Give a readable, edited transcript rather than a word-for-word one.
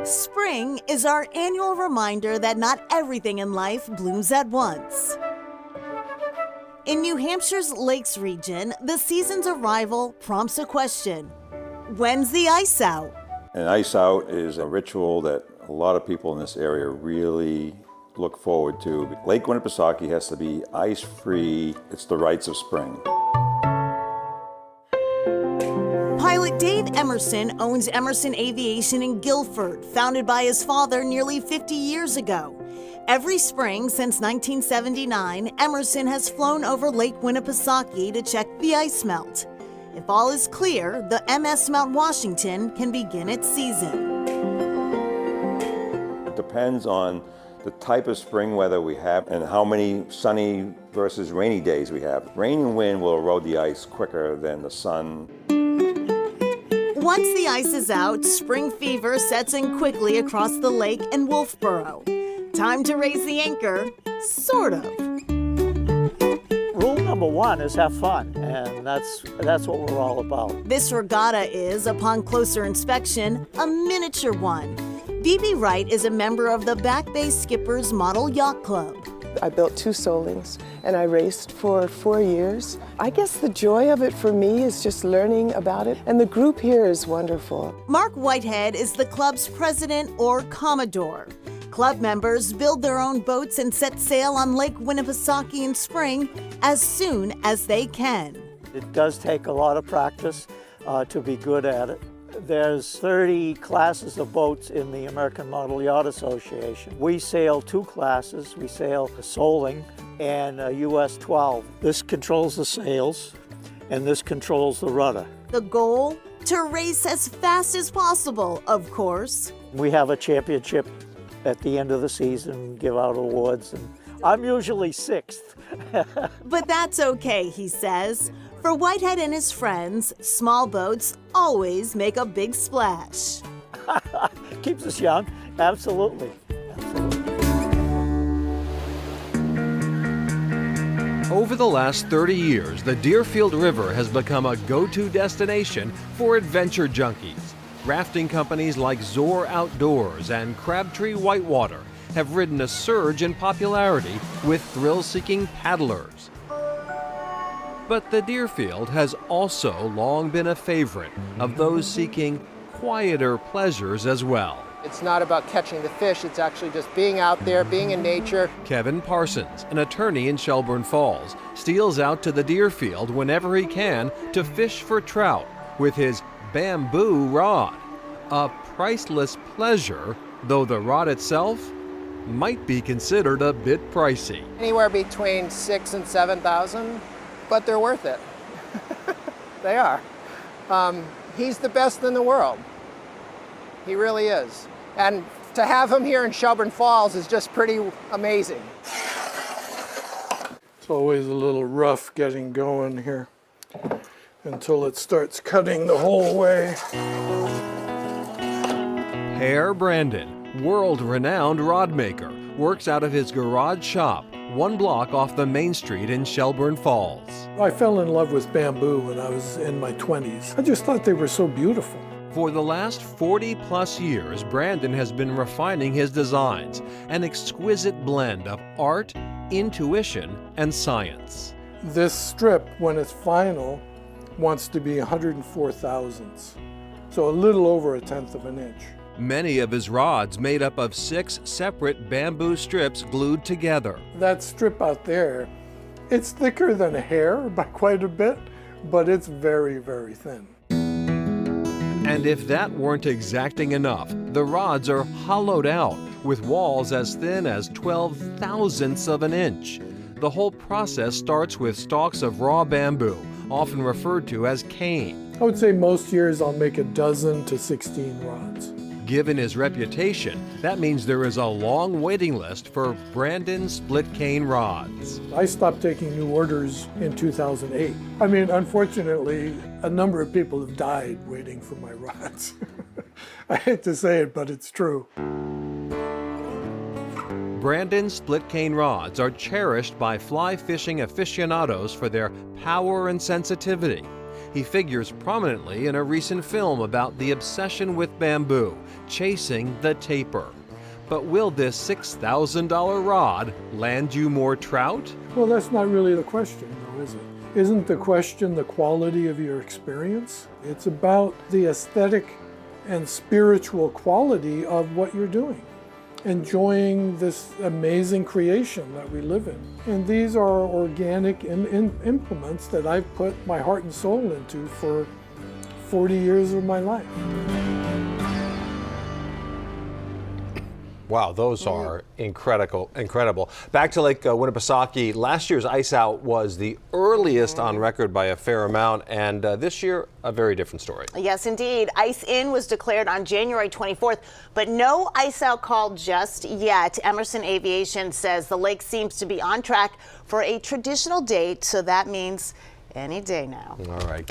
Spring is our annual reminder that not everything in life blooms at once. In New Hampshire's Lakes region, the season's arrival prompts a question. When's the ice out? An ice out is a ritual that a lot of people in this area really look forward to. Lake Winnipesaukee has to be ice-free. It's the rites of spring. Pilot Dave Emerson owns Emerson Aviation in Guilford, founded by his father nearly 50 years ago. Every spring since 1979, Emerson has flown over Lake Winnipesaukee to check the ice melt. If all is clear, the MS Mount Washington can begin its season. It depends on the type of spring weather we have and how many sunny versus rainy days we have. Rain and wind will erode the ice quicker than the sun. Once the ice is out, spring fever sets in quickly across the lake in Wolfboro. Time to raise the anchor, sort of. Rule number one is have fun, and that's what we're all about. This regatta is, upon closer inspection, a miniature one. Phoebe Wright is a member of the Back Bay Skippers Model Yacht Club. I built 2 Solings and I raced for 4 years. I guess the joy of it for me is just learning about it, and the group here is wonderful. Mark Whitehead is the club's president or commodore. Club members build their own boats and set sail on Lake Winnipesaukee in spring as soon as they can. It does take a lot of practice to be good at it. There's 30 classes of boats in the American Model Yacht Association. We sail 2 classes. We sail a Soling and a US 12. This controls the sails, and this controls the rudder. The goal? To race as fast as possible, of course. We have a championship at the end of the season, give out awards, and I'm usually 6th. But that's okay, he says. For Whitehead and his friends, small boats always make a big splash. Keeps us young, absolutely. Over the last 30 years, the Deerfield River has become a go-to destination for adventure junkies. Rafting companies like Zor Outdoors and Crabtree Whitewater have ridden a surge in popularity with thrill-seeking paddlers. But the Deerfield has also long been a favorite of those seeking quieter pleasures as well. It's not about catching the fish, it's actually just being out there, being in nature. Kevin Parsons, an attorney in Shelburne Falls, steals out to the Deerfield whenever he can to fish for trout with his bamboo rod. A priceless pleasure, though the rod itself might be considered a bit pricey. Anywhere between $6,000 and $7,000, but they're worth it. They are. He's the best in the world. He really is. And to have him here in Shelburne Falls is just pretty amazing. It's always a little rough getting going here until it starts cutting the whole way. Herr Brandon, world-renowned rod maker, works out of his garage shop 1 block off the main street in Shelburne Falls. I fell in love with bamboo when I was in my 20s. I just thought they were so beautiful. For the last 40-plus years, Brandon has been refining his designs, an exquisite blend of art, intuition, and science. This strip, when it's final, wants to be 104 thousandths, so a little over 1/10 of an inch. Many of his rods made up of 6 separate bamboo strips glued together. That strip out there, it's thicker than a hair by quite a bit, but it's very, very thin. And if that weren't exacting enough, the rods are hollowed out with walls as thin as 12 thousandths of an inch. The whole process starts with stalks of raw bamboo, often referred to as cane. I would say most years I'll make 12 to 16 rods. Given his reputation, that means there is a long waiting list for Brandon split cane rods. I stopped taking new orders in 2008. I mean, unfortunately, a number of people have died waiting for my rods. I hate to say it, but it's true. Brandon split cane rods are cherished by fly fishing aficionados for their power and sensitivity. He figures prominently in a recent film about the obsession with bamboo, Chasing the Taper. But will this $6,000 rod land you more trout? Well, that's not really the question, though, is it? Isn't the question the quality of your experience? It's about the aesthetic and spiritual quality of what you're doing, enjoying this amazing creation that we live in. And these are organic implements that I've put my heart and soul into for 40 years of my life. Wow, those are incredible. Back to Lake Winnipesaukee, last year's ice out was the earliest on record by a fair amount, and this year, a very different story. Yes, indeed. Ice in was declared on January 24th, but no ice out call just yet. Emerson Aviation says the lake seems to be on track for a traditional date, so that means any day now. All right.